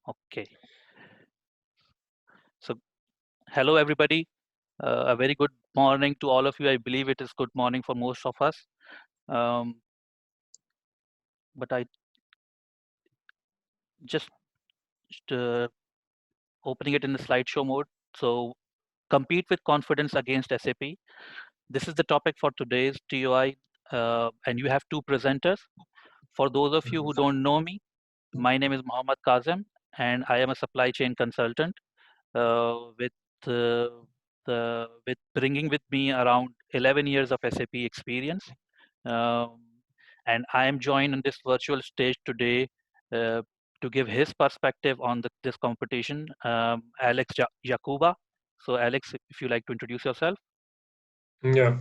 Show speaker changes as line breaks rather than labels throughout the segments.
Okay. So, hello everybody. A very good morning to all of you. I believe it is good morning for most of us. Um, but I just uh, opening it in the slideshow mode. So, compete with confidence against SAP. This is the topic for today's TOI, and you have two presenters. For those of you who don't know me, my name is Mohammad Kazem, and I am a supply chain consultant with with bringing with me around 11 years of SAP experience. Um, and I am joined on this virtual stage today uh, to give his perspective on this competition, Alex Jakuba. So, Alex, if you like to introduce yourself.
Yeah,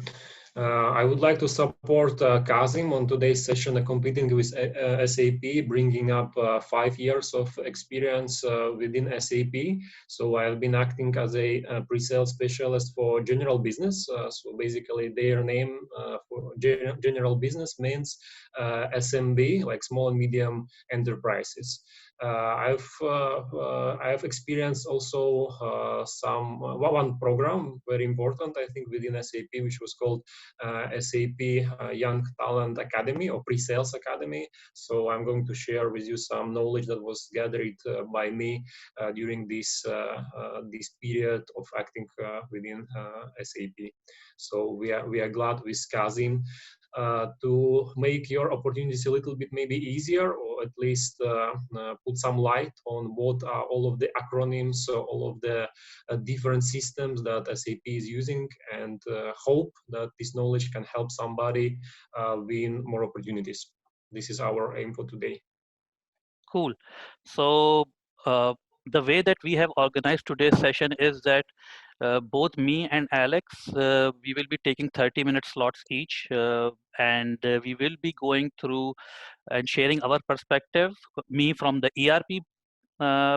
I would like to support Kazim on today's session, competing with SAP, bringing up 5 years of experience within SAP. So I've been acting as a pre-sale specialist for general business. So basically, their name for general business means SMB, like small and medium enterprises. I've experienced also some one program very important, I think, within SAP, which was called SAP Young Talent Academy or Pre-Sales Academy. So I'm going to share with you some knowledge that was gathered by me during this period of acting within SAP. So we are glad with Kazim to make your opportunities a little bit maybe easier, or at least put some light on what are all of the acronyms, all of the different systems that SAP is using, and hope that this knowledge can help somebody win more opportunities. This is our aim for today.
Cool. So, uh, the way that we have organized today's session is that both me and Alex, we will be taking 30-minute slots each, and we will be going through and sharing our perspective, me from the ERP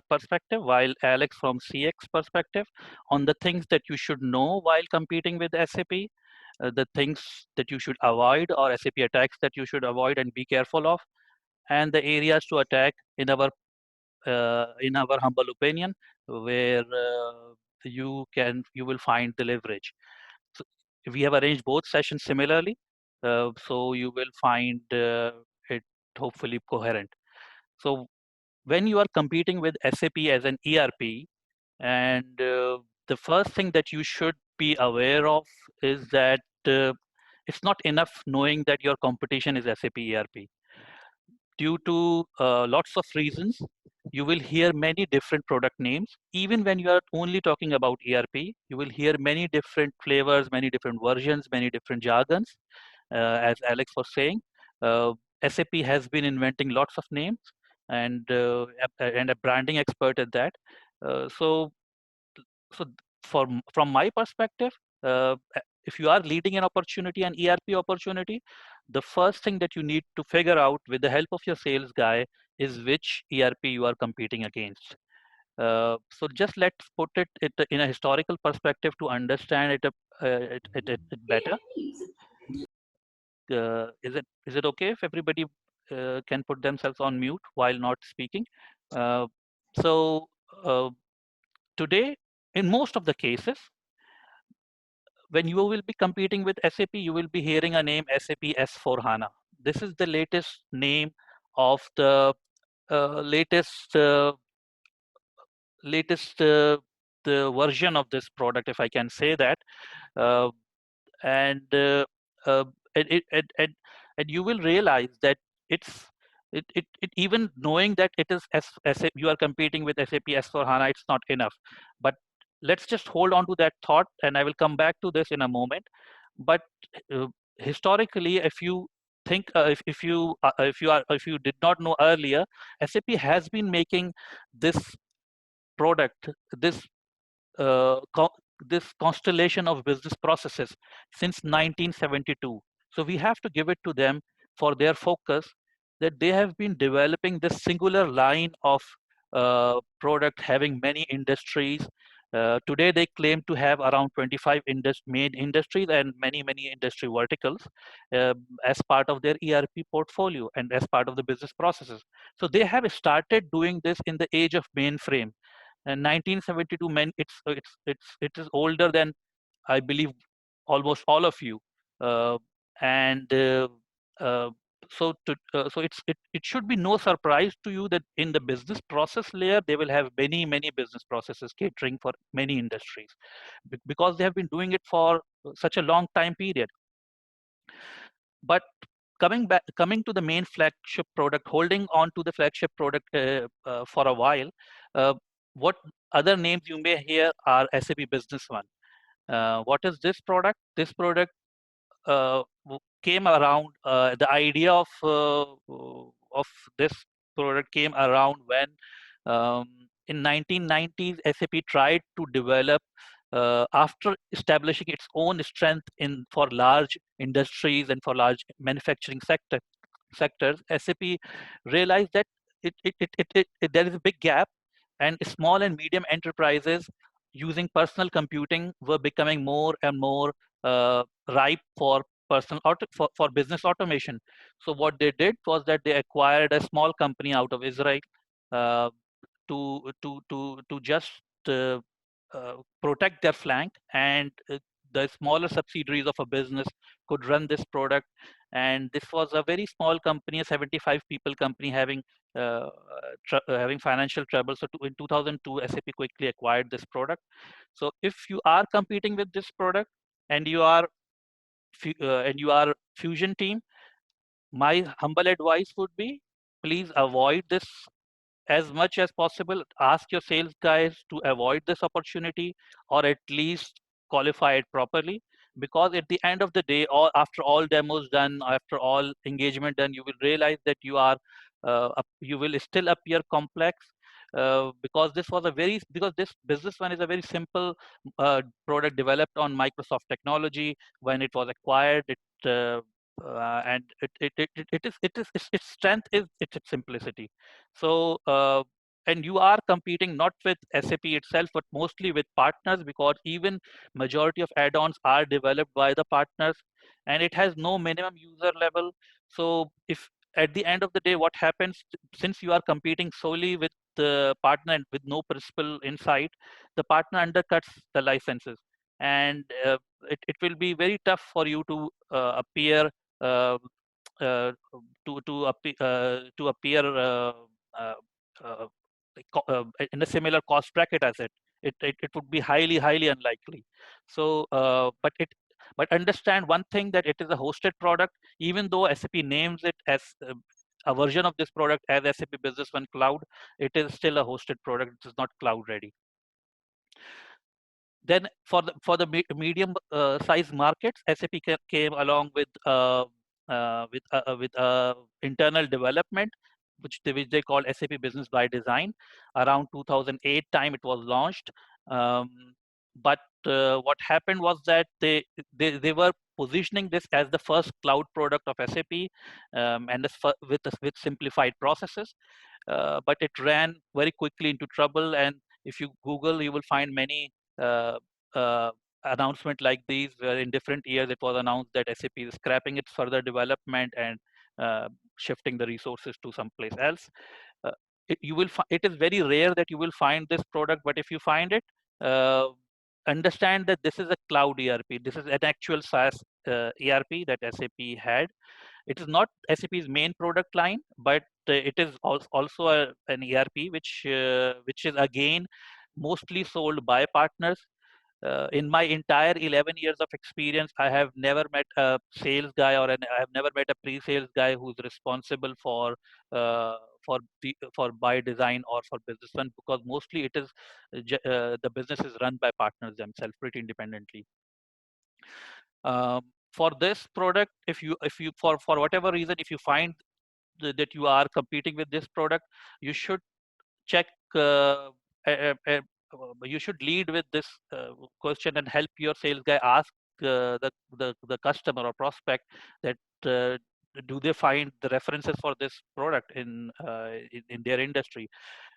perspective, while Alex from CX perspective, on the things that you should know while competing with SAP, the things that you should avoid or SAP attacks that you should avoid and be careful of, and the areas to attack in our humble opinion, where you will find the leverage. So we have arranged both sessions similarly, so you will find it hopefully coherent. So when you are competing with SAP as an ERP, and the first thing that you should be aware of is that it's not enough knowing that your competition is SAP ERP. Due to lots of reasons, you will hear many different product names. Even when you are only talking about ERP, you will hear many different flavors, many different versions, many different jargons. As Alex was saying, SAP has been inventing lots of names, and a branding expert at that. So so from my perspective, if you are leading an opportunity, an ERP opportunity, the first thing that you need to figure out with the help of your sales guy is which ERP you are competing against. So just let's put it in a historical perspective to understand it better. Is it okay if everybody can put themselves on mute while not speaking? Uh, so uh, today, in most of the cases, when you will be competing with SAP, you will be hearing a name SAP S/4HANA. This is the latest name of the uh, latest uh, latest the version of this product, if I can say that. Uh, and uh, and, it, and you will realize that it's even knowing that it is SAP, you are competing with SAP S/4HANA, it's not enough. But let's just hold on to that thought, and I will come back to this in a moment. But uh, historically, if you think if you did not know earlier, SAP has been making this product, this uh, co- this constellation of business processes since 1972. So we have to give it to them for their focus, that they have been developing this singular line of product having many industries, Today, they claim to have around 25 main industries and many industry verticals as part of their ERP portfolio and as part of the business processes. So they have started doing this in the age of mainframe. And 1972, it is older than, I believe, almost all of you. Uh, and uh, it should be no surprise to you that in the business process layer they will have many business processes catering for many industries because they have been doing it for such a long time period. But coming to the main flagship product, holding on to the flagship product for a while, uh, what other names you may hear are SAP Business One. What is this product? This product came around. The idea of this product came around when um, in 1990s SAP tried to develop after establishing its own strength in for large industries and for large manufacturing sectors. SAP realized that there is a big gap, and small and medium enterprises using personal computing were becoming more and more ripe for for business automation. So what they did was that they acquired a small company out of Israel uh, to just uh, protect their flank, and the smaller subsidiaries of a business could run this product. And this was a very small company, a 75 people company uh, having financial trouble. So in 2002, SAP quickly acquired this product. So if you are competing with this product and you are Fusion team, my humble advice would be, please avoid this as much as possible. Ask your sales guys to avoid this opportunity, or at least qualify it properly, because at the end of the day, or after all demos done, after all engagement done, you will realize that you will still appear complex, because this Business One is a very simple product developed on Microsoft technology. When it was acquired, and its strength is its simplicity. So, and you are competing not with SAP itself, but mostly with partners, because even majority of add-ons are developed by the partners, and it has no minimum user level. So if at the end of the day, what happens, since you are competing solely with the partner and with no principal insight, the partner undercuts the licenses, and it will be very tough for you to appear uh, uh, to appear uh, uh, in a similar cost bracket as it. It would be highly unlikely. So, but understand one thing, that it is a hosted product. Even though SAP names it as a version of this product as SAP Business One Cloud, it is still a hosted product. It is not cloud ready. Then for the medium size markets, SAP came along with internal development, which they call SAP Business by Design. Around 2008 time it was launched. Um, but what happened was that they were positioning this as the first cloud product of SAP, and with simplified processes. But it ran very quickly into trouble, and if you Google, you will find many uh, uh, announcement like these, where in different years it was announced that SAP is scrapping its further development and uh, shifting the resources to someplace else. Uh, it is very rare that you will find this product, but if you find it, uh, understand that this is a cloud ERP. This is an actual SaaS ERP that SAP had. It is not SAP's main product line, but it is also an ERP which is again mostly sold by partners. In my entire 11 years of experience, I have never met a sales guy, I have never met a pre-sales guy who's responsible for by design or for Business One, because mostly it is the business is run by partners themselves pretty independently. For this product, if you for whatever reason, if you find that you are competing with this product, you should check. You should lead with this question and help your sales guy ask the customer or prospect that do they find the references for this product in their industry.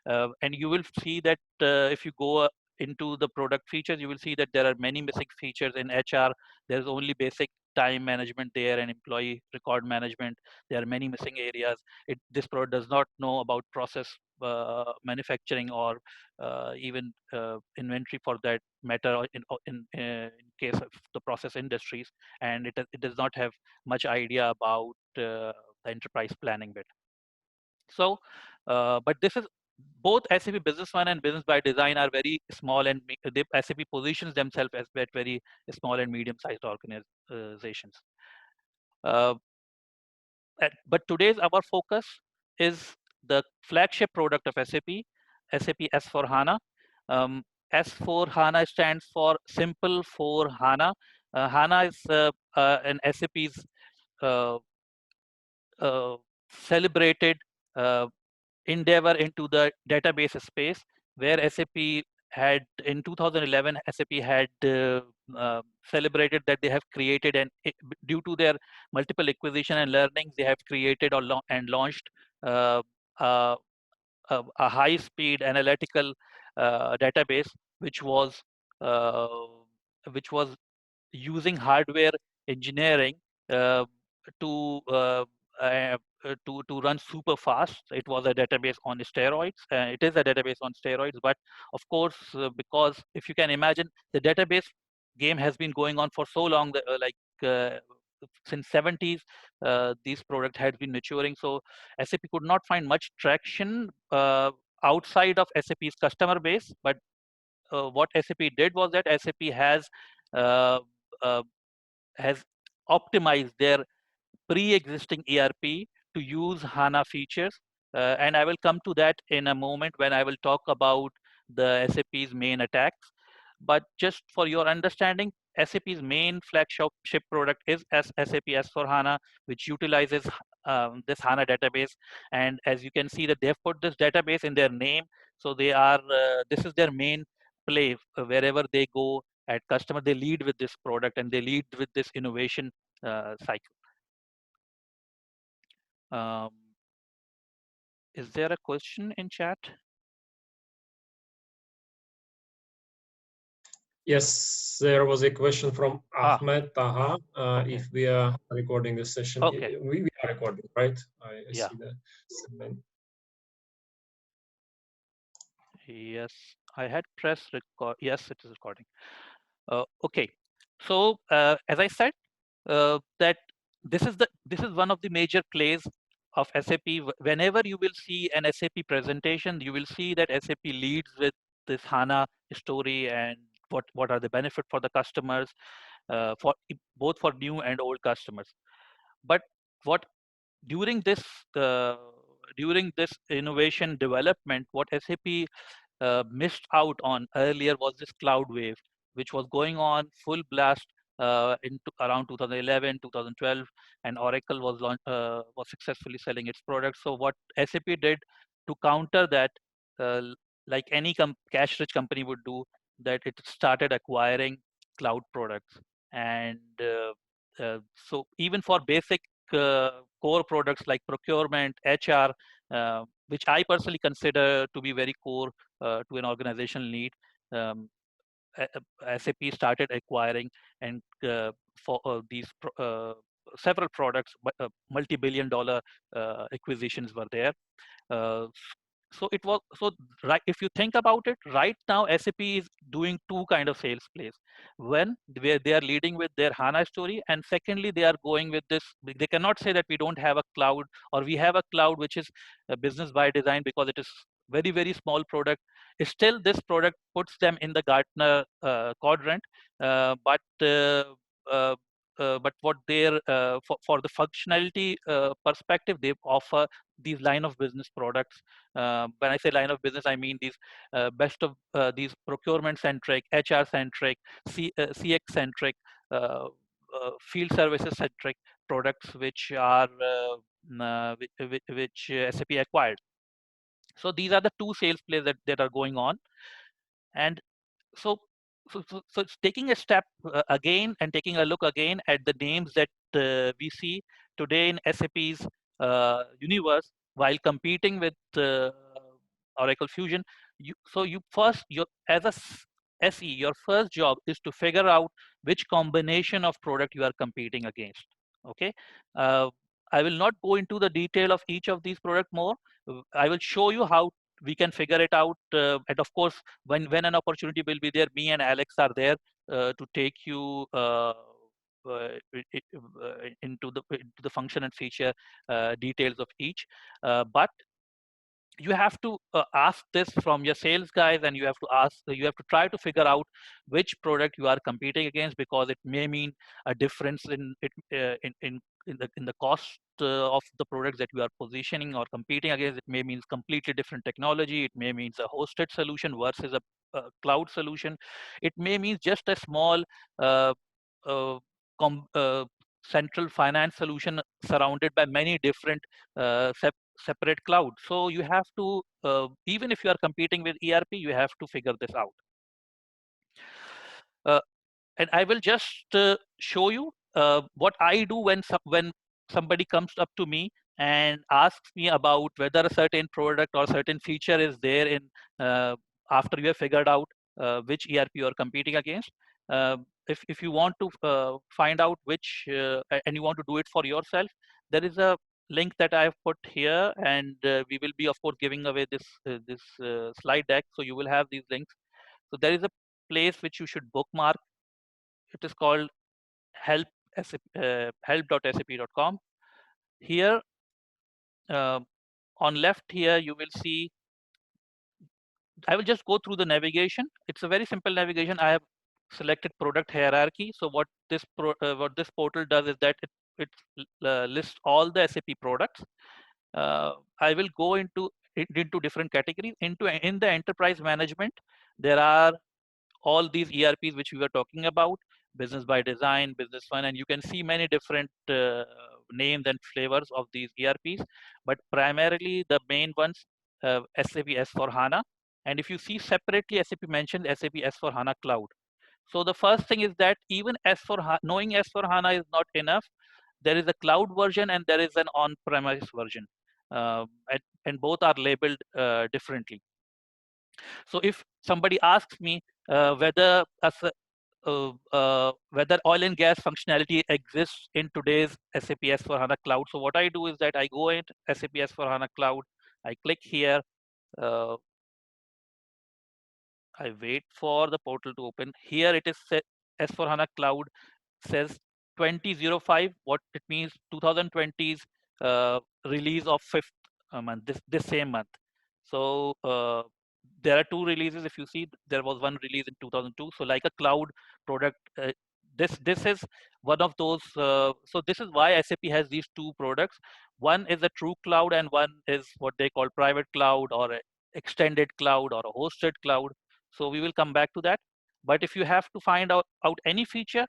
And you will see that if you go into the product features, you will see that there are many missing features in HR. There's only basic time management there and employee record management. There are many missing areas. This product does not know about process manufacturing or even inventory for that matter in case of the process industries, and it does not have much idea about the enterprise planning bit. So, but this is both SAP Business One and Business by Design are very small, and SAP positions themselves as very small and medium-sized organizations. But today's our focus is the flagship product of SAP, SAP S4HANA. S4HANA stands for Simple for HANA. HANA is an SAP's uh, celebrated endeavor into the database space, where SAP had in 2011 SAP had celebrated that they have created, and due to their multiple acquisition and learnings, they have created and launched uh, uh, a high speed analytical database, uh, which was using hardware engineering uh, to uh, uh, to run super fast. It was a database on steroids. It is a database on steroids, but of course, because if you can imagine, the database game has been going on for so long, that, since 70s, these product had been maturing. So SAP could not find much traction outside of SAP's customer base, but what SAP did was that SAP uh, uh, has optimized their pre-existing ERP to use HANA features. And I will come to that in a moment when I will talk about the SAP's main attacks. But just for your understanding, SAP's main flagship product is SAP S4HANA, which utilizes this HANA database. And as you can see that they have put this database in their name. So they are, this is their main play. Wherever they go at customer, they lead with this product and they lead with this innovation cycle. Um, is there a question in chat?
Yes, there was a question from Ahmed Taha.
Okay.
If we are recording the session,
Okay.
we are recording, right? I
Yeah.
see the segment.
Yes, I had pressed record. Yes, it is recording. Okay. So as I said, that this is one of the major plays of SAP. Whenever you will see an SAP presentation, you will see that SAP leads with this HANA story and what are the benefit for the customers, for both for new and old customers. But what during this uh, during this innovation development, what SAP missed out on earlier was this cloud wave, which was going on full blast into around 2011, 2012, and Oracle was successfully selling its products. So what SAP did to counter that, uh, like any cash-rich company would do, that it started acquiring cloud products, and so even for basic core products like procurement, HR, which I personally consider to be very core to an organizational need. Um, SAP started acquiring and for these several products, but multi-billion dollar acquisitions were there. Uh, so it was so right. If you think about it, right now SAP is doing two kind of sales plays. One, where they are leading with their HANA story, and secondly, they are going with this. They cannot say that we don't have a cloud, or we have a cloud which is a business by design, because it is very small product. Still, this product puts them in the Gartner quadrant, uh, but what their for the functionality perspective, they offer these line of business products. When I say line of business, I mean these best of these procurement centric, HR centric, CX centric, field services centric products, which are which SAP acquired. So these are the two sales plays that are going on. And so so it's taking a step again and taking a look again at the names that we see today in SAP's universe while competing with Oracle Fusion. you first, as a SE, your first job is to figure out which combination of product you are competing against. Okay, uh, I will not go into the detail of each of these product more. I will show you how we can figure it out, and of course, when an opportunity will be there, me and Alex are there to take you into the function and feature details of each. But you have to ask this from your sales guys, and you have to try to figure out which product you are competing against, because it may mean a difference in it in the cost of the products that you are positioning or competing against. It may mean completely different technology. It may mean a hosted solution versus a cloud solution. It may mean just a small uh, uh, central finance solution surrounded by many different separate cloud. So you have to, even if you are competing with ERP, you have to figure this out. Uh, and I will just show you what I do when somebody comes up to me and asks me about whether a certain product or certain feature is there in after you have figured out which ERP you are competing against. If you want to find out which and you want to do it for yourself, there is a link that I have put here, and we will be of course giving away this slide deck, so you will have these links. So there is a place which you should bookmark. It is called help.sap.com. Here uh, on left here, you will see, I will just go through the navigation. It's a very simple navigation. I have selected product hierarchy. So what this portal does is that it lists all the SAP products. I will go into different categories. In the enterprise management, there are all these ERPs which we were talking about: Business by Design, Business One, and you can see many different names and flavors of these ERPs. But primarily the main ones, SAP S4HANA. And if you see separately, SAP mentioned SAP S4HANA Cloud. So the first thing is that even S4 knowing S4HANA is not enough. There is a cloud version and there is an on-premise version, and both are labeled differently. So if somebody asks me whether oil and gas functionality exists in today's SAP S4HANA Cloud, so what I do is that I go into SAP S4HANA Cloud, I click here, uh, I wait for the portal to open. Here it is set S4HANA Cloud says 2005. What it means, 2020's release of fifth month, this same month. So there are two releases. If you see, there was one release in 2002. So like a cloud product, this is one of those. So this is why SAP has these two products. One is a true cloud, and one is what they call private cloud or a extended cloud or a hosted cloud. So we will come back to that. But if you have to find out any feature,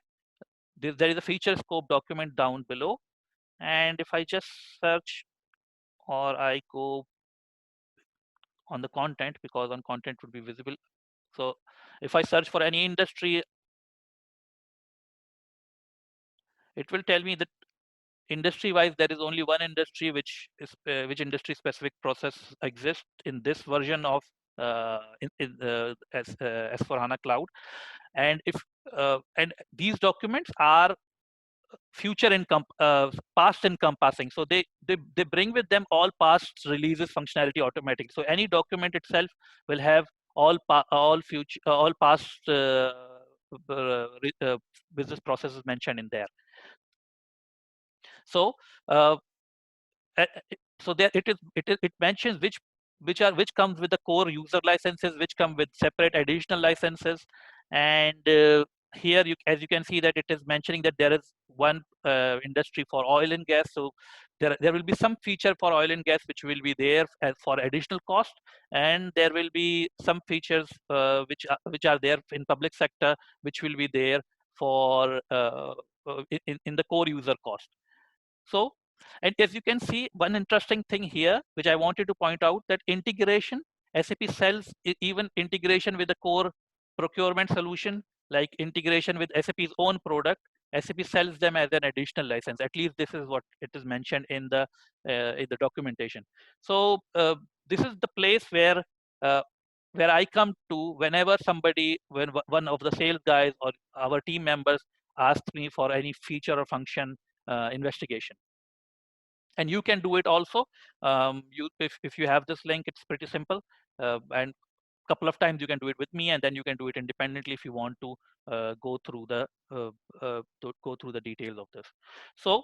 there is a feature scope document down below. And if I just search, or I go on the content, because on content would be visible. So if I search for any industry, it will tell me that industry wise there is only one industry which industry specific process exists in this version of S4HANA Cloud. And if and these documents are past encompassing, so they bring with them all past releases functionality automatically. So any document itself will have all future all past business processes mentioned in there. So uh, so there it mentions which comes with the core user licenses, which come with separate additional licenses. And here as you can see that it is mentioning that there is one industry for oil and gas. So there will be some feature for oil and gas which will be there as for additional cost, and there will be some features which are there in public sector which will be there for in the core user cost. So, and as you can see, one interesting thing here, which I wanted to point out, that integration, SAP sells even integration with the core procurement solution, like integration with SAP's own product. SAP sells them as an additional license. At least this is what it is mentioned in the documentation. So this is the place where where I come to whenever somebody, when one of the sales guys or our team members asks me for any feature or function investigation. And you can do it also. If you have this link, it's pretty simple. And couple of times you can do it with me, and then you can do it independently if you want to go through the go through the details of this. So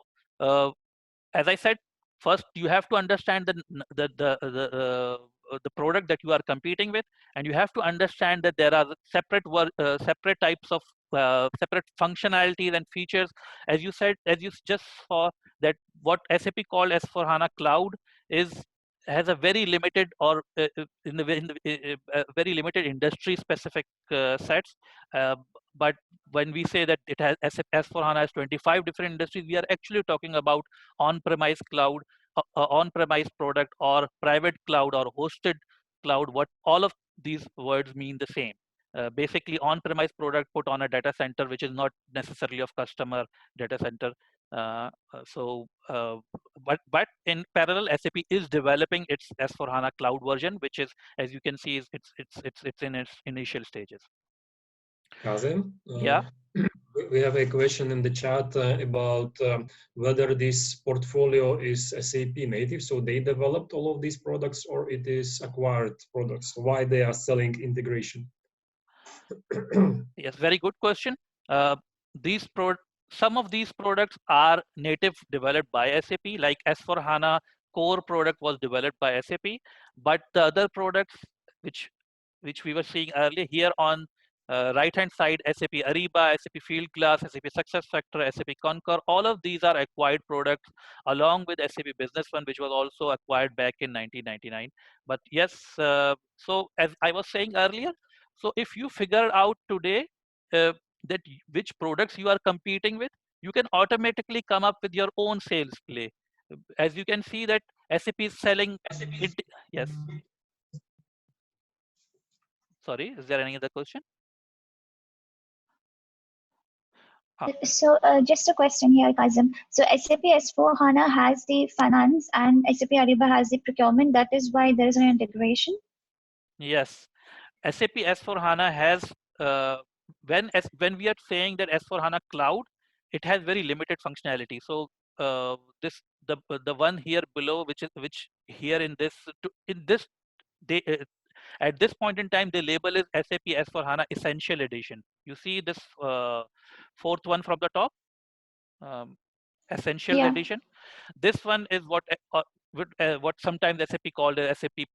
as I said, first you have to understand the product that you are competing with, and you have to understand that there are separate types of separate functionalities and features. As you said, as you just saw, that what SAP called S4HANA Cloud is has a very limited or very limited industry specific sets. Uh, but when we say that it has S4HANA has 25 different industries, we are actually talking about on-premise cloud, on-premise product, or private cloud, or hosted cloud. What all of these words mean the same. Basically, on-premise product put on a data center, which is not necessarily of customer data center. But in parallel, SAP is developing its S4HANA Cloud version, which is, as you can see, is it's in its initial stages.
Kazim,
Yeah.
we have a question in the chat about whether this portfolio is SAP native, so they developed all of these products, or it is acquired products. Why they are selling integration?
Yes, very good question. Uh, these some of these products are native developed by SAP, like S4HANA core product was developed by SAP, but the other products which we were seeing earlier here on right hand side, SAP Ariba, SAP Fieldglass, SAP SuccessFactors, SAP Concur, all of these are acquired products along with SAP Business One, which was also acquired back in 1999. But yes, so as I was saying earlier, so if you figure out today that which products you are competing with, you can automatically come up with your own sales play. As you can see that SAP is selling it. Yes. Sorry, is there any other question?
So just a question here, Kazim. So SAP S4HANA has the finance and SAP Ariba has the procurement. That is why there is an integration.
Yes, SAP S4HANA has when we are saying that S4HANA Cloud, it has very limited functionality. So this the one here below, which here in this they at this point in time the label is SAP S4HANA Essential Edition. You see this fourth one from the top, Essentials Edition. This one is what sometimes SAP called as SAP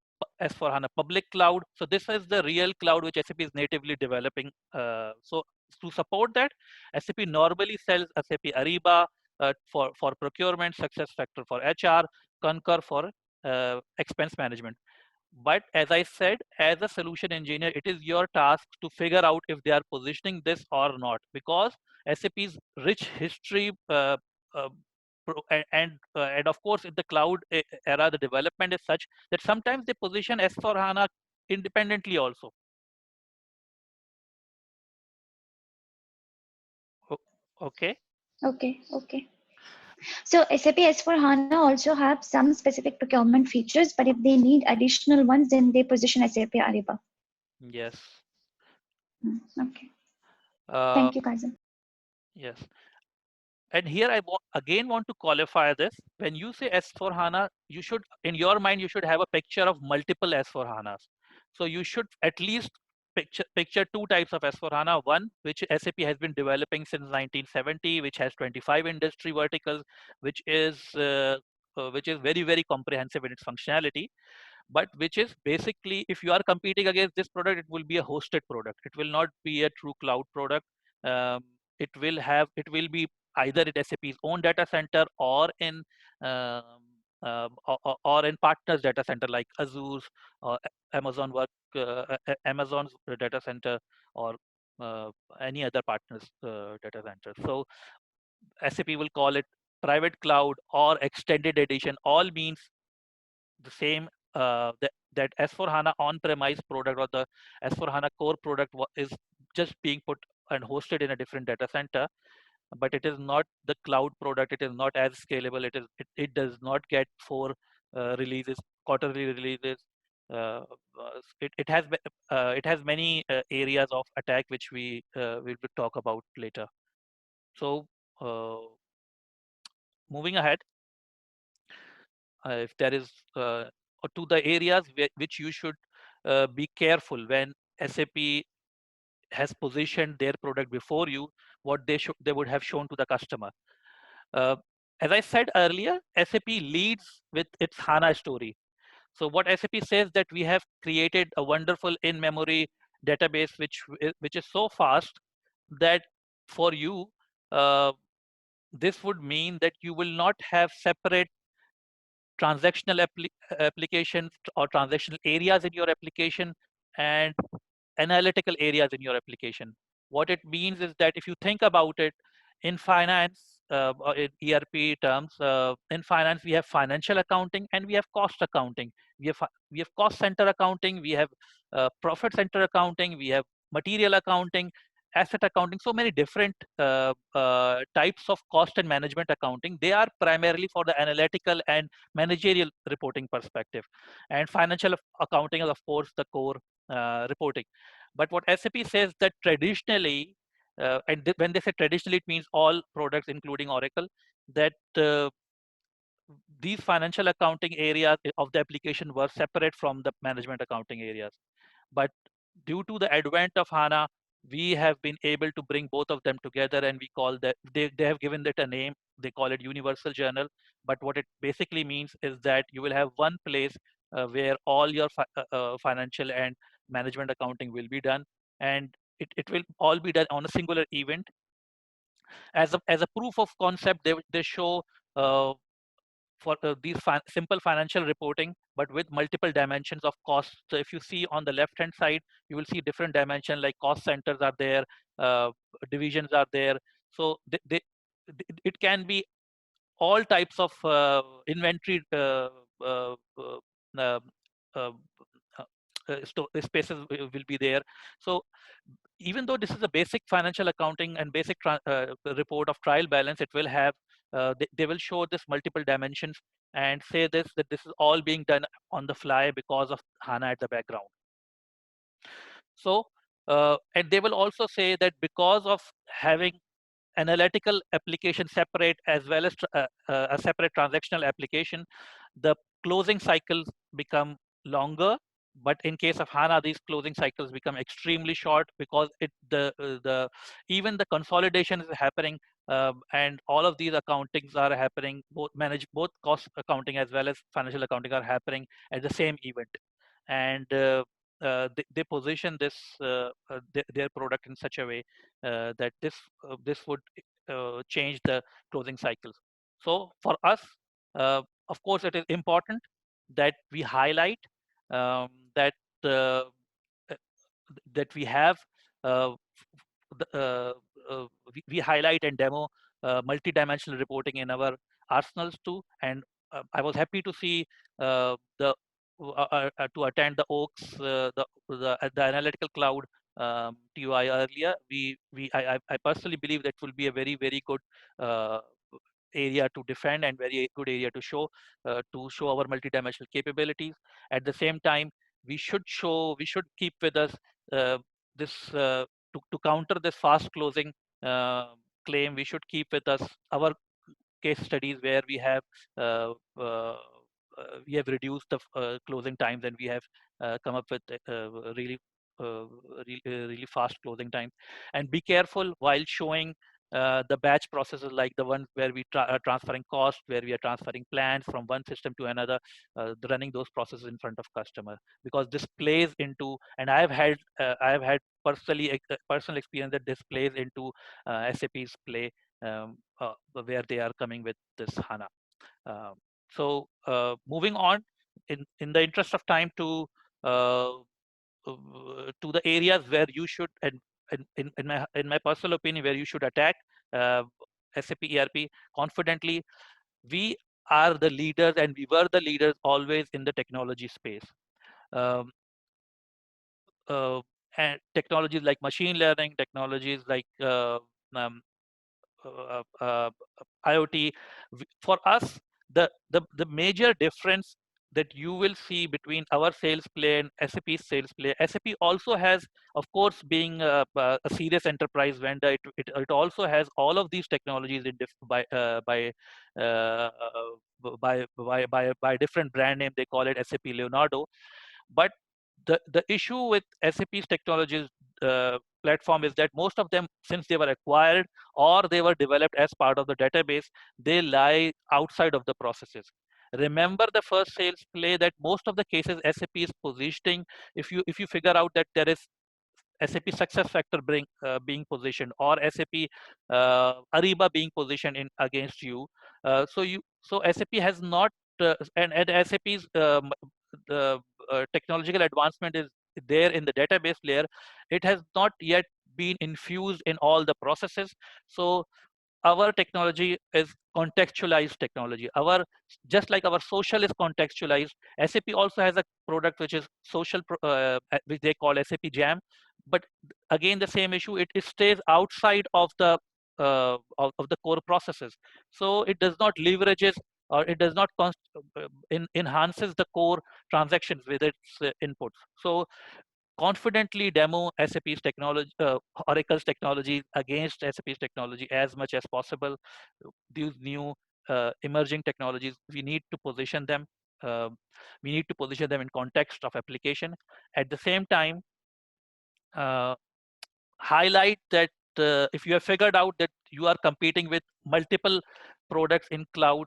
S4HANA Public Cloud. So this is the real cloud which SAP is natively developing. So to support that, SAP normally sells SAP Ariba for procurement, SuccessFactors for HR, Concur for expense management. But as I said, as a solution engineer, it is your task to figure out if they are positioning this or not, because SAP's rich history uh, and of course in the cloud era, the development is such that sometimes they position S4HANA independently also. Okay.
Okay. So SAP S4HANA also have some specific procurement features, but if they need additional ones, then they position SAP Ariba.
Yes.
Okay. Thank you, Kazim.
Yes. And here I again want to qualify this. When you say S4HANA, you should, in your mind, you should have a picture of multiple S4HANAs. So you should at least picture two types of S4HANA. One, which SAP has been developing since 1970, which has 25 industry verticals, which is very, very comprehensive in its functionality, but which is basically, if you are competing against this product, it will be a hosted product. It will not be a true cloud product. It will be either at SAP's own data center or in or in partners data center like Azure's or Amazon's data center, or any other partners data center. So SAP will call it private cloud or extended edition. All means the same. That S4HANA on-premise product or the S4HANA core product is just being put and hosted in a different data center, but it is not the cloud product. It is not as scalable. It does not get four releases, quarterly releases. it has many areas of attack which we will talk about later. So moving ahead, if there is to the areas which you should be careful when SAP has positioned their product before you, what they would have shown to the customer. Uh, as I said earlier, SAP leads with its HANA story. So what SAP says that we have created a wonderful in-memory database which is so fast that for you this would mean that you will not have separate transactional applications or transactional areas in your application and analytical areas in your application. What it means is that if you think about it, in finance, or in ERP terms, in finance we have financial accounting and we have cost accounting. We have cost center accounting, we have profit center accounting, we have material accounting, asset accounting. So many different types of cost and management accounting. They are primarily for the analytical and managerial reporting perspective, and financial accounting is of course the core reporting. But what SAP says that traditionally, when they say traditionally, it means all products, including Oracle, that these financial accounting areas of the application were separate from the management accounting areas. But due to the advent of HANA, we have been able to bring both of them together, and we call that, they have given it a name. They call it Universal Journal. But what it basically means is that you will have one place where all your financial and management accounting will be done, and it will all be done on a singular event. As a proof of concept, they show for these simple financial reporting, but with multiple dimensions of cost. So if you see on the left hand side, you will see different dimensions like cost centers are there, uh, divisions are there. So it can be all types of inventory uh, uh, uh, uh, spaces will be there. So even though this is a basic financial accounting and basic report of trial balance, it will have they will show this multiple dimensions and say this, that this is all being done on the fly because of HANA at the background. So and they will also say that because of having analytical application separate as well as a separate transactional application, the closing cycles become longer. But in case of HANA, these closing cycles become extremely short because the even the consolidation is happening, and all of these accountings are happening, both cost accounting as well as financial accounting are happening at the same event. And they position their product in such a way that this would change the closing cycles. So for us, of course, it is important that we highlight um, that uh, that we have uh, we highlight and demo multi-dimensional reporting in our arsenals too. And I was happy to see the to attend the OAKS, the Analytical Cloud TUI earlier. I personally believe that will be a very good uh, area to defend and very good area to show our multidimensional capabilities. At the same time, we should keep with us this to counter this fast closing claim. We should keep with us our case studies where uh, uh, we have reduced the closing times, and we have come up with really really fast closing times. And be careful while showing the batch processes, like the ones where we are transferring cost, where we are transferring plans from one system to another, running those processes in front of customer, because this plays into, and I have had personal experience that this plays into SAP's play, where they are coming with this HANA. Uh, moving on, in the interest of time, to the areas where you should, and in my personal opinion, where you should attack uh, SAP ERP confidently. We are the leaders, and we were the leaders always in the technology space. Um, uh, and technologies like machine learning, technologies like um, uh, uh, IoT. For us, the major difference that you will see between our sales play and SAP's sales play. SAP also has, of course, being a serious enterprise vendor, it also has all of these technologies in uh, by different brand name. They call it SAP Leonardo. But the issue with SAP's technologies platform is that most of them, since they were acquired or they were developed as part of the database, they lie outside of the processes. Remember the first sales play that most of the cases SAP is positioning. If you figure out that there is SAP SuccessFactors being positioned, or SAP Ariba being positioned in against you, so SAP has not and SAP's the technological advancement is there in the database layer. It has not yet been infused in all the processes. So our technology is contextualized technology. Just like our social is contextualized, SAP also has a product which is social, which they call SAP Jam. But again, the same issue, it stays outside of the of the core processes. So it does not leverages, or it does not enhances the core transactions with its inputs. So confidently demo SAP's technology, Oracle's technology against SAP's technology as much as possible. These new emerging technologies, we need to position them. Uh, we need to position them in context of application. At the same time, uh, highlight that if you have figured out that you are competing with multiple products in cloud,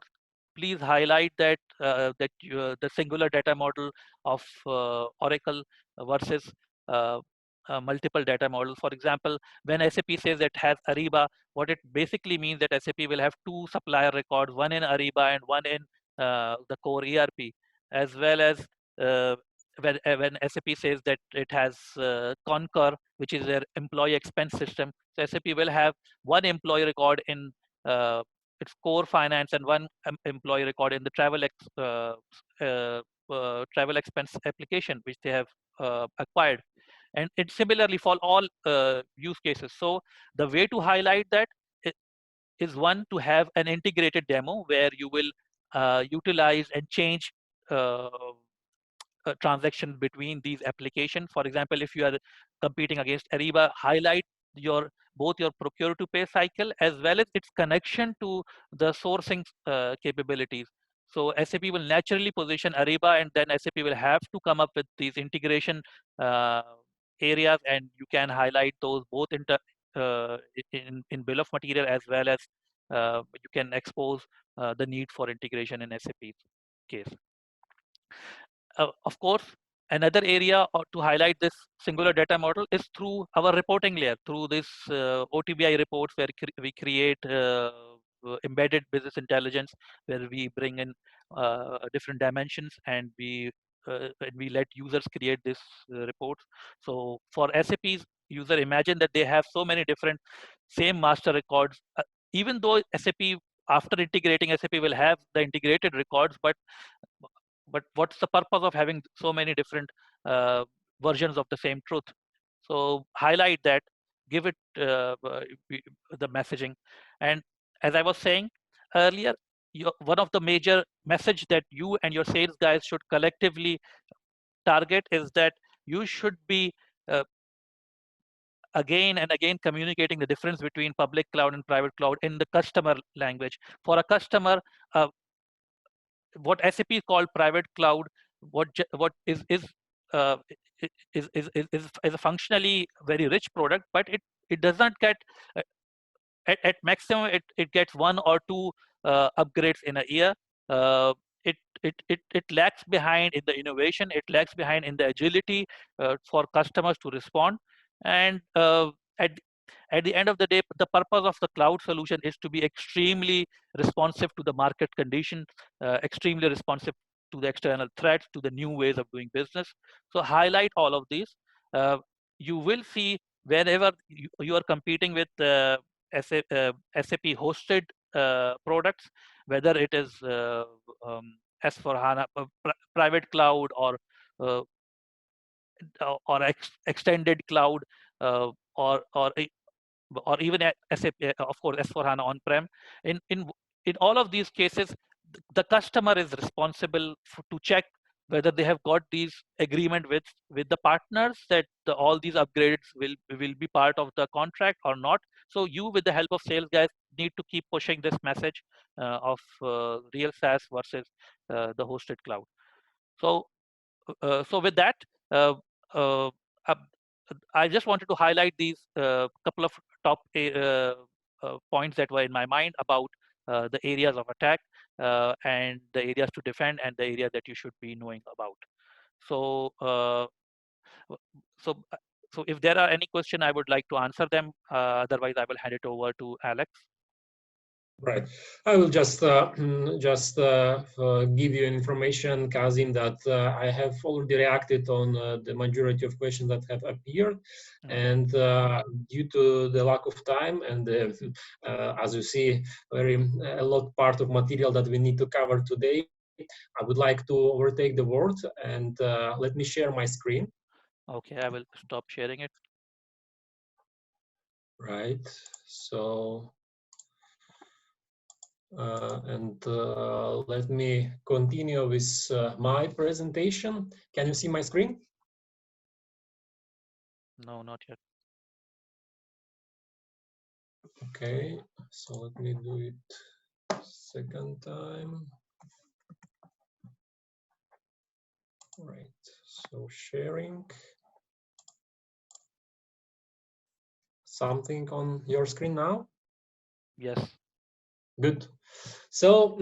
please highlight that the singular data model of Oracle versus uh, multiple data models. For example, when SAP says it has Ariba, what it basically means that SAP will have two supplier records, one in Ariba and one in the core ERP, as well as uh, when SAP says that it has Concur, which is their employee expense system. So SAP will have one employee record in its core finance and one employee record in the travel expense application, which they have acquired. And it similarly for all use cases. So the way to highlight that is one, to have an integrated demo where you will utilize and change transaction between these applications. For example, if you are competing against Ariba, highlight your both your procure to pay cycle as well as its connection to the sourcing capabilities. So SAP will naturally position Ariba, and then SAP will have to come up with these integration uh, areas, and you can highlight those both in bill of material, as well as you can expose the need for integration in SAP's case. Of course, another area to highlight this singular data model is through our reporting layer, through this OTBI reports, where we create embedded business intelligence, where we bring in different dimensions, and we let users create these reports. So for SAP's user, imagine that they have so many different same master records. Even though SAP, after integrating, SAP will have the integrated records, but what's the purpose of having so many different versions of the same truth? So highlight that, give it the messaging. And as I was saying earlier, one of the major message that you and your sales guys should collectively target is that you should be uh, again and again communicating the difference between public cloud and private cloud in the customer language. For a customer, what SAP called private cloud, what uh, is a functionally very rich product, but it does not get uh, at maximum it gets one or two upgrades in a year. Uh, it lags behind in the innovation. It lags behind in the agility for customers to respond. And at at the end of the day, the purpose of the cloud solution is to be extremely responsive to the market condition, extremely responsive to the external threats, to the new ways of doing business. So highlight all of these. You will see whenever you are competing with SAP hosted products, whether it is S4HANA, private cloud, uh, or extended cloud, uh, or or or even SAP, of course, S4HANA on-prem. In all of these cases, the customer is responsible to check whether they have got these agreement with the partners that all these upgrades will be part of the contract or not. So you, with the help of sales guys, need to keep pushing this message of real SaaS versus the hosted cloud. So so with that, uh, uh, uh, I just wanted to highlight these couple of top points that were in my mind about the areas of attack and the areas to defend and the area that you should be knowing about. So, so, so if there are any question, I would like to answer them. Otherwise, I will hand it over to Alex.
Right. I will just give you information, Kazim, that I have already reacted on the majority of questions that have appeared, and due to the lack of time and as you see, a lot part of material that we need to cover today, I would like to overtake the word and let me share my screen.
Okay, I will stop sharing it.
Right. So. Let me continue with my presentation. Can you see my screen?
No, not yet.
Okay, so let me do it second time. Right, so sharing. Something on your screen now?
Yes.
Good. So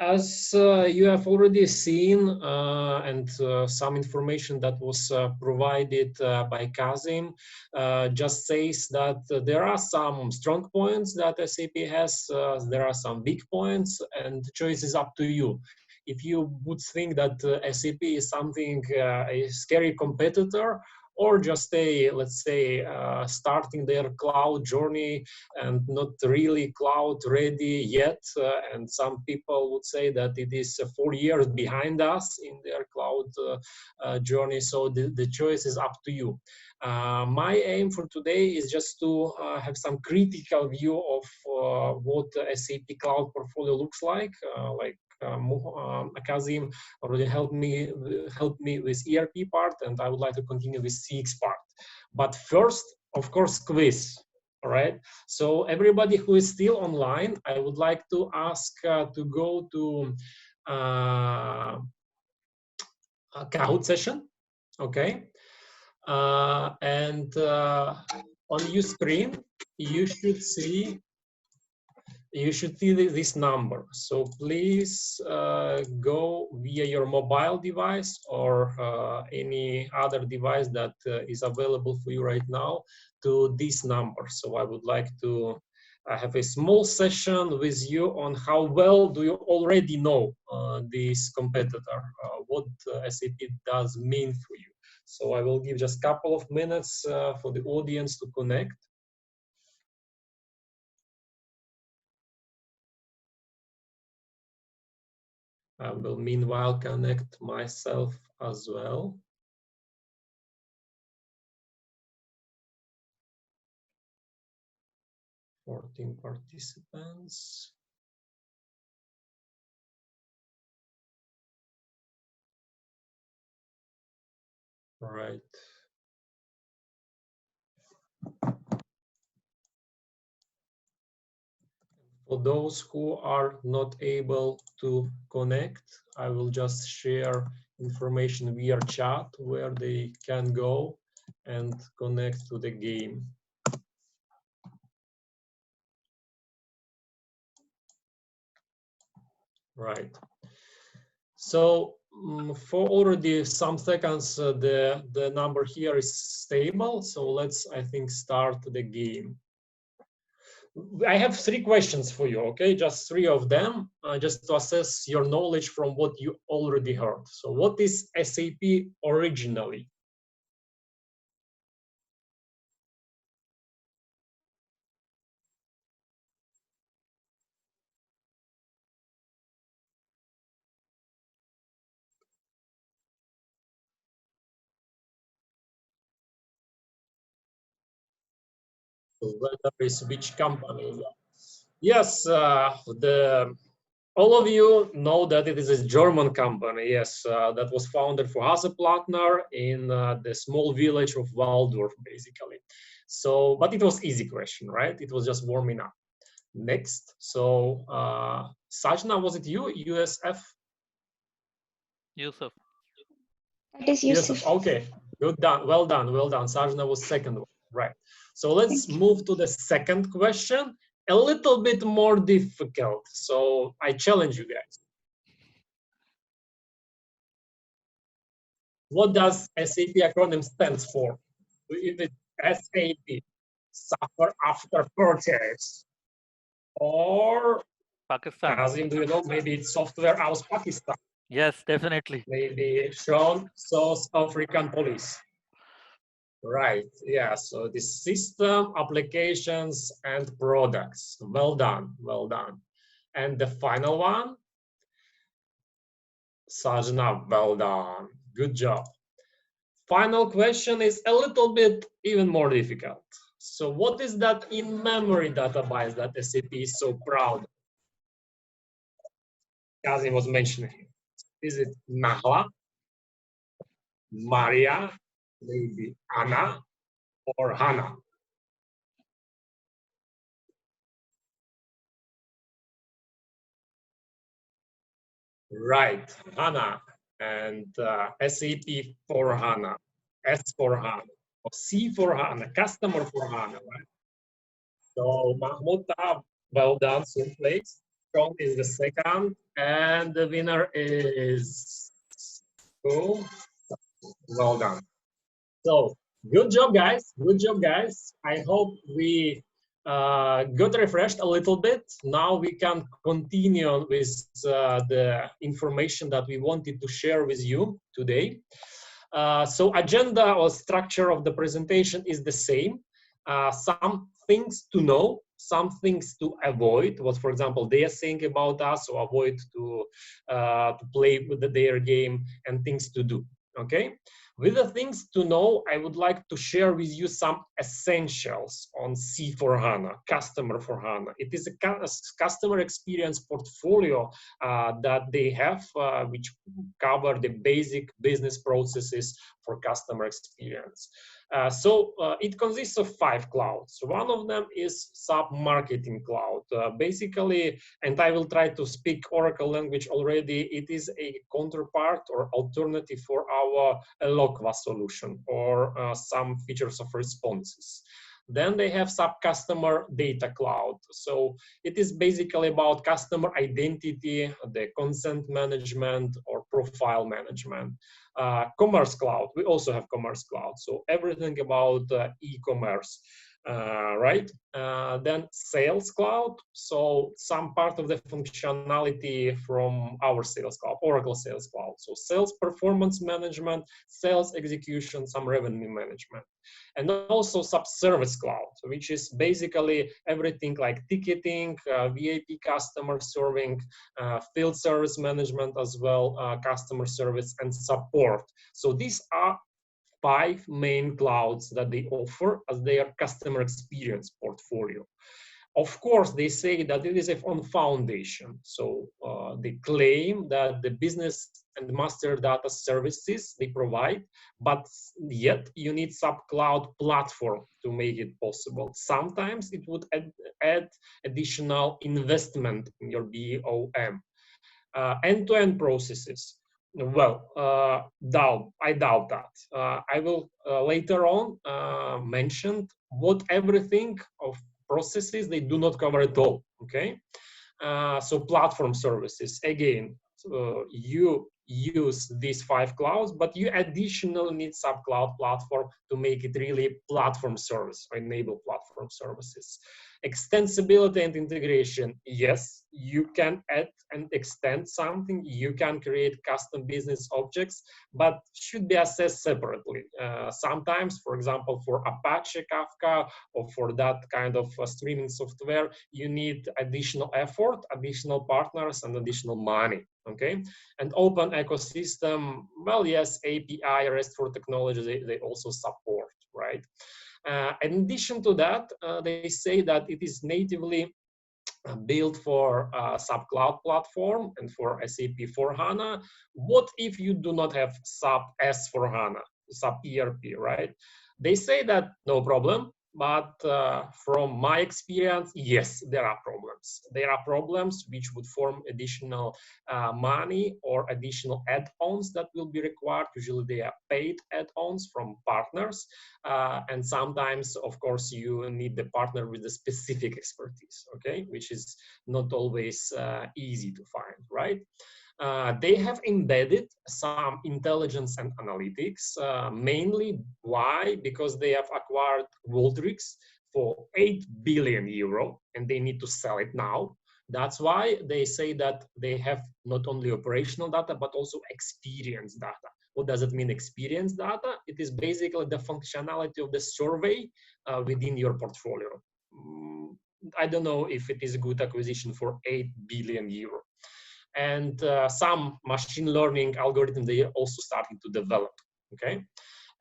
as you have already seen and some information that was provided by Kazim just says that there are some strong points that SAP has, there are some weak points, and the choice is up to you. If you would think that SAP is something, a scary competitor, or just let's say, starting their cloud journey and not really cloud ready yet. And some people would say that it is 4 years behind us in their cloud journey. So the choice is up to you. My aim for today is just to have some critical view of what SAP Cloud Portfolio looks like Kazim already helped me with ERP part, and I would like to continue with CX part. But first, of course, quiz. All right. So everybody who is still online, I would like to ask to go to a Kahoot session. Okay. And on your screen, you should see this number. So please go via your mobile device or any other device that is available for you right now to this number. So I would like to have a small session with you on how well do you already know this competitor, what SAP does mean for you. So I will give just a couple of minutes for the audience to connect. I will meanwhile connect myself as well. 14 participants. Right. For those who are not able to connect, I will just share information via chat where they can go and connect to the game. Right. So for already some seconds, the number here is stable. So let's, I think, start the game. I have 3 questions for you, okay? Just 3 of them, just to assess your knowledge from what you already heard. So what is SAP originally? So whether it's which company? Yes, all of you know that it is a German company, yes, that was founded for Haseplattner in the small village of Waldorf, basically. So, but it was easy question, right? It was just warming up. Next, so Sajna, was it you, USF?
Yusuf.
That is Yusuf.
Okay, good done, well done, well done. Sajna was second one, right? So let's move to the second question, a little bit more difficult. So I challenge you guys. What does SAP acronym stands for? Is it SAP, Suffer After Purchase? Or
Pakistan.
Kazim, do you know? Maybe it's Software House Pakistan.
Yes, definitely.
Maybe Sean, South African Police. Right, yeah, so the system, applications, and products. Well done, well done. And the final one, Sajna, well done. Good job. Final question is a little bit even more difficult. So what is that in-memory database that SAP is so proud of? Kazim was mentioning. Is it Nahla, Maria, maybe Anna, or Hannah? Right, HANA and SAP for HANA, S for HANA, or C for HANA, customer for HANA, right? So Mahmoud, well done, third place. Sean is the second, and the winner is cool. Well done. So good job, guys. Good job, guys. I hope we got refreshed a little bit. Now we can continue with the information that we wanted to share with you today. So agenda or structure of the presentation is the same. Some things to know, some things to avoid. What, for example, they are saying about us, so avoid to play with their game, and things to do. Okay. With the things to know, I would like to share with you some essentials on C4HANA, Customer for HANA. It is a customer experience portfolio that they have, which cover the basic business processes for customer experience. So it consists of 5 clouds. One of them is SAP Marketing Cloud. Basically, and I will try to speak Oracle language already, it is a counterpart or alternative for our Eloqua solution or some features of responses. Then they have SAP Customer Data Cloud. So it is basically about customer identity, the consent management or profile management. Commerce Cloud, we also have Commerce Cloud. So everything about e-commerce. Right? Then Sales Cloud, so some part of the functionality from our Sales Cloud, Oracle Sales Cloud. So sales performance management, sales execution, some revenue management. And also SAP Service Cloud, which is basically everything like ticketing, VIP customer serving, field service management as well, customer service and support. So these are 5 main clouds that they offer as their customer experience portfolio. Of course, they say that it is a foundation. So they claim that the business and master data services they provide, but yet you need SAP Cloud Platform to make it possible. Sometimes it would add additional investment in your BOM. End-to-end processes. Well, I doubt that. I will later on mention what everything of processes they do not cover at all. Okay, so platform services again. You use these 5 clouds, but you additionally need SAP Cloud Platform to make it really platform service or enable platform services. Extensibility and integration. Yes, you can add and extend something. You can create custom business objects, but should be assessed separately. Sometimes, for example, for Apache Kafka or for that kind of streaming software, you need additional effort, additional partners, and additional money. Okay, and open ecosystem. Well, yes, API, RESTful technology, they also support, right? In addition to that, they say that it is natively built for SAP Cloud Platform and for SAP S/4HANA. What if you do not have SAP S/4HANA, SAP ERP, right? They say that no problem, but from my experience, yes, there are problems. There are problems which would form additional money or additional add-ons that will be required. Usually they are paid add-ons from partners. And sometimes, of course, you need the partner with the specific expertise, okay, which is not always easy to find, right? They have embedded some intelligence and analytics, mainly why? Because they have acquired Qualtrics for 8 billion euro and they need to sell it now. That's why they say that they have not only operational data, but also experience data. What does it mean, experience data? It is basically the functionality of the survey within your portfolio. I don't know if it is a good acquisition for 8 billion euro. And some machine learning algorithm they are also starting to develop, okay?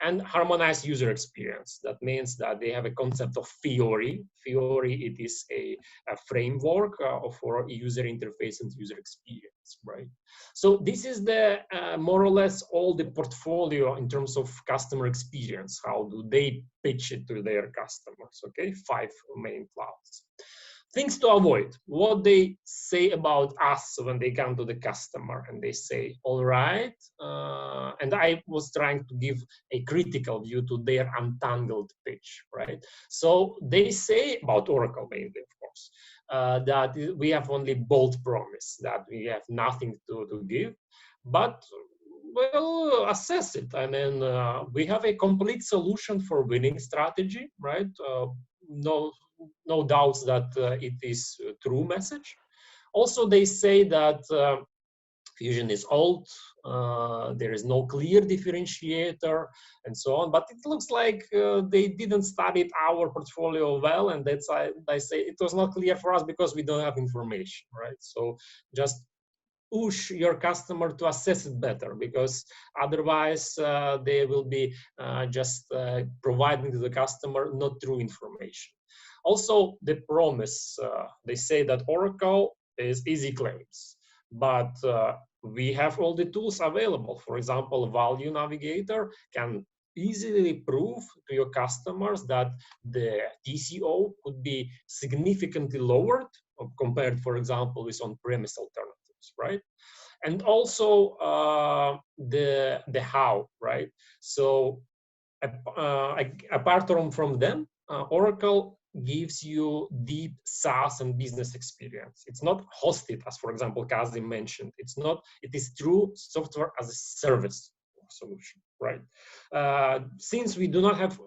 And harmonized user experience. That means that they have a concept of Fiori. Fiori, it is a framework for user interface and user experience, right? So this is the more or less all the portfolio in terms of customer experience. How do they pitch it to their customers, okay? 5 main clouds. Things to avoid, what they say about us when they come to the customer and they say, all right, and I was trying to give a critical view to their untangled pitch, right? So they say about Oracle mainly, of course, that we have only bold promise, that we have nothing to give, but well, assess it. I mean, we have a complete solution for winning strategy, right? No doubts that it is a true message. Also, they say that Fusion is old, there is no clear differentiator, and so on. But it looks like they didn't study our portfolio well, and that's why I say it was not clear for us because we don't have information, right? So just push your customer to assess it better, because otherwise they will be just providing to the customer not true information. Also, the promise, they say that Oracle is easy claims, but we have all the tools available. For example, Value Navigator can easily prove to your customers that the TCO could be significantly lowered compared, for example, with on-premise alternatives, right? And also the how, right? So apart from them, Oracle gives you deep SaaS and business experience. It's not hosted, as for example, Kazim mentioned. It's not, it is true software as a service solution, right? Since we do not have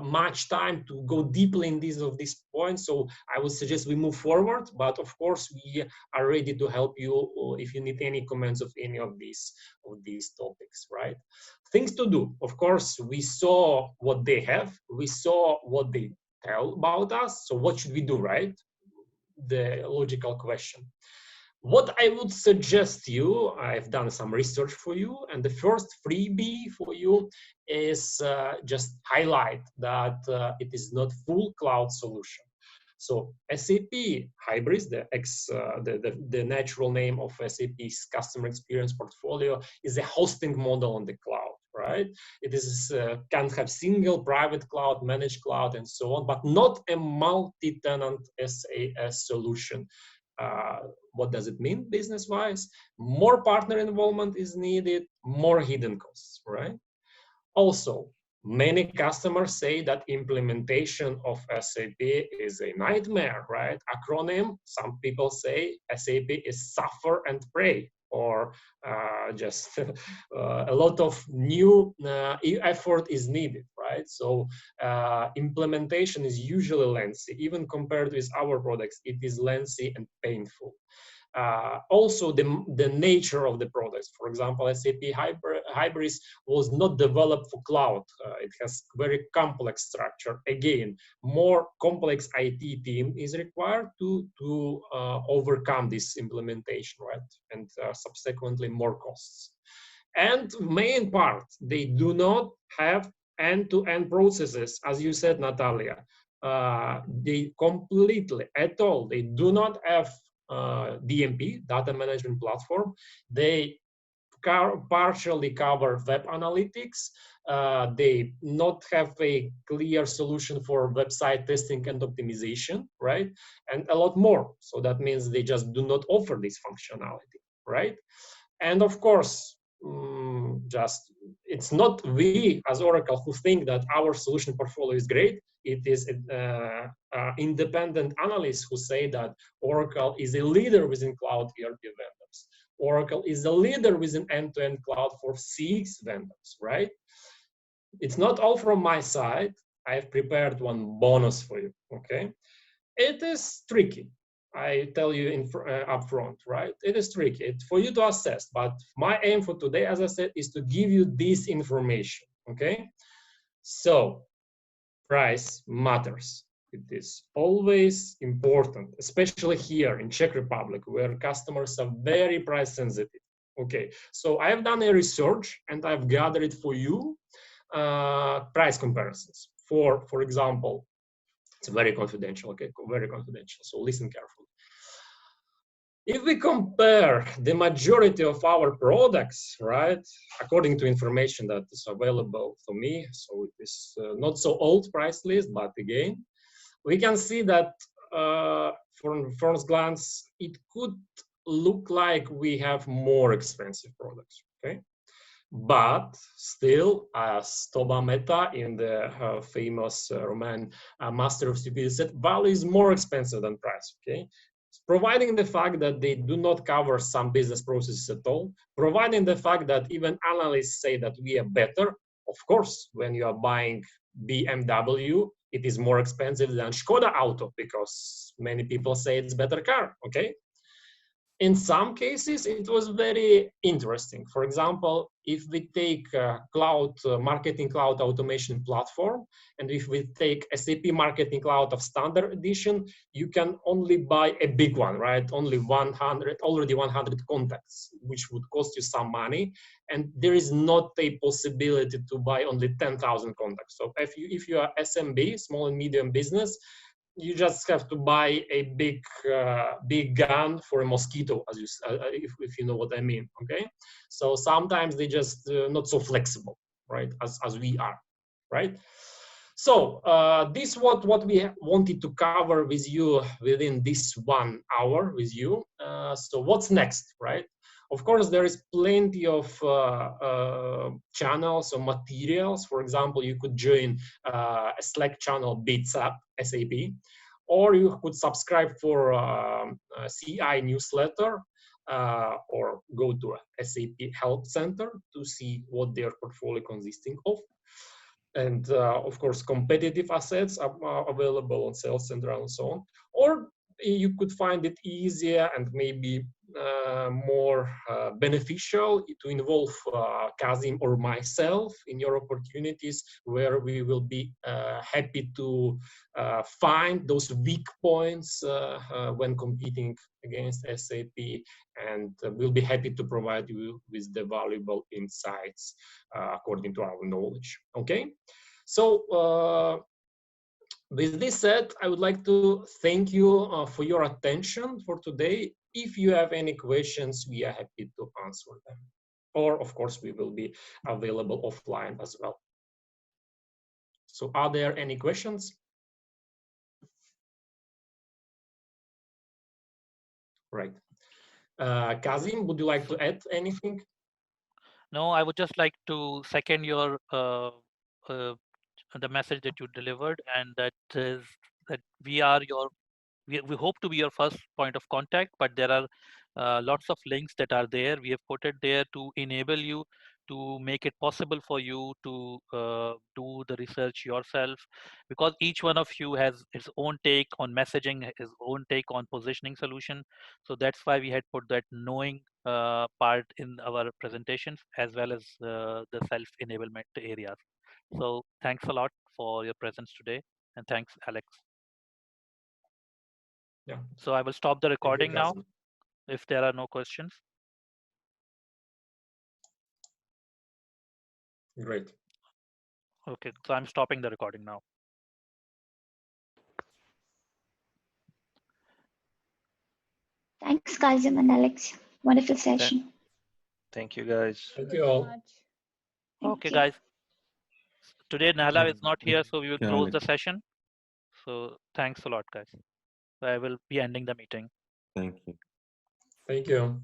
much time to go deeply in these points, so I would suggest we move forward, but of course we are ready to help you if you need any comments of any of these topics, right? Things to do, of course, we saw what they have, we saw what they tell about us, so what should we do, right? The logical question. What I would suggest you, I've done some research for you, and the first freebie for you is just highlight that it is not full cloud solution. So SAP Hybris, the natural name of SAP's customer experience portfolio, is a hosting model on the cloud, right? It is can have single private cloud, managed cloud, and so on, but not a multi-tenant SaaS solution. What does it mean business-wise? More partner involvement is needed, more hidden costs, right? Also, many customers say that implementation of SAP is a nightmare, right? Acronym, some people say SAP is suffer and pray, or just a lot of new effort is needed, right? So implementation is usually lengthy. Even compared with our products, it is lengthy and painful. Also, the nature of the products. For example, SAP Hybris was not developed for cloud. It has very complex structure. Again, more complex IT team is required to overcome this implementation, right? And subsequently more costs. And main part, they do not have end-to-end processes, as you said, Natalia. they completely, at all, they do not have DMP, data management platform. They partially cover web analytics. They not have a clear solution for website testing and optimization, right? And a lot more. So that means they just do not offer this functionality, right? And of course, just it's not we as Oracle who think that our solution portfolio is great. It is independent analysts who say that Oracle is a leader within cloud ERP vendors. Oracle is a leader within end-to-end cloud for CX vendors, right? It's not all from my side. I've prepared one bonus for you, okay? It is tricky. I tell you upfront, right? It is tricky. It's for you to assess, but my aim for today, as I said, is to give you this information, okay? So, price matters. It is always important, especially here in Czech Republic, where customers are very price sensitive. Okay, so I've done a research and I've gathered for you price comparisons. For example, it's very confidential, okay, very confidential, so listen carefully. If we compare the majority of our products, right, according to information that is available to me, so it is not so old price list, but again, we can see that from first glance, it could look like we have more expensive products, okay? But still, as Toba Mehta in the famous Roman Master of Stupidity said, value is more expensive than price, okay? Providing the fact that they do not cover some business processes at all, providing the fact that even analysts say that we are better. Of course, when you are buying BMW, it is more expensive than Skoda Auto because many people say it's better car, okay? In some cases, it was very interesting. For example, if we take Marketing Cloud Automation Platform, and if we take SAP Marketing Cloud of Standard Edition, you can only buy a big one, right? Only 100 contacts, which would cost you some money. And there is not a possibility to buy only 10,000 contacts. So if you are SMB, small and medium business, you just have to buy a big gun for a mosquito, as you if you know what I mean. Okay, so sometimes they just not so flexible, right? As we are, right? So this what we wanted to cover with you within this 1 hour with you. So what's next, right? Of course, there is plenty of channels or materials. For example, you could join a Slack channel, Beats Up SAP, or you could subscribe for a CI newsletter, or go to a SAP Help Center to see what their portfolio consisting of. And of course, competitive assets are available on Sales Center and so on. Or you could find it easier and maybe more beneficial to involve Kazim or myself in your opportunities, where we will be happy to find those weak points when competing against SAP, and we'll be happy to provide you with the valuable insights according to our knowledge. Okay, so with this said, I would like to thank you for your attention for today. If you have any questions, we are happy to answer them. Or, of course, we will be available offline as well. So are there any questions? Right. Kazim, would you like to add anything?
No, I would just like to second your the message that you delivered, and that is that we are your we hope to be your first point of contact, but there are lots of links that are there. We have put it there to enable you, to make it possible for you to do the research yourself, because each one of you has its own take on messaging, his own take on positioning solution. So that's why we had put that knowing part in our presentations, as well as the self-enablement areas. So thanks a lot for your presence today, and thanks, Alex.
Yeah.
So I will stop the recording now if there are no questions.
Great.
Okay, so I'm stopping the recording now.
Thanks, Kazim and Alex. Wonderful session.
Thank you, guys.
Thank you all.
Thank
Okay,
you.
guys. Today Nahla is not here, so we will
Yeah,
close the
Alex.
session. So thanks a lot, guys. I will be ending the meeting.
Thank you.
Thank you.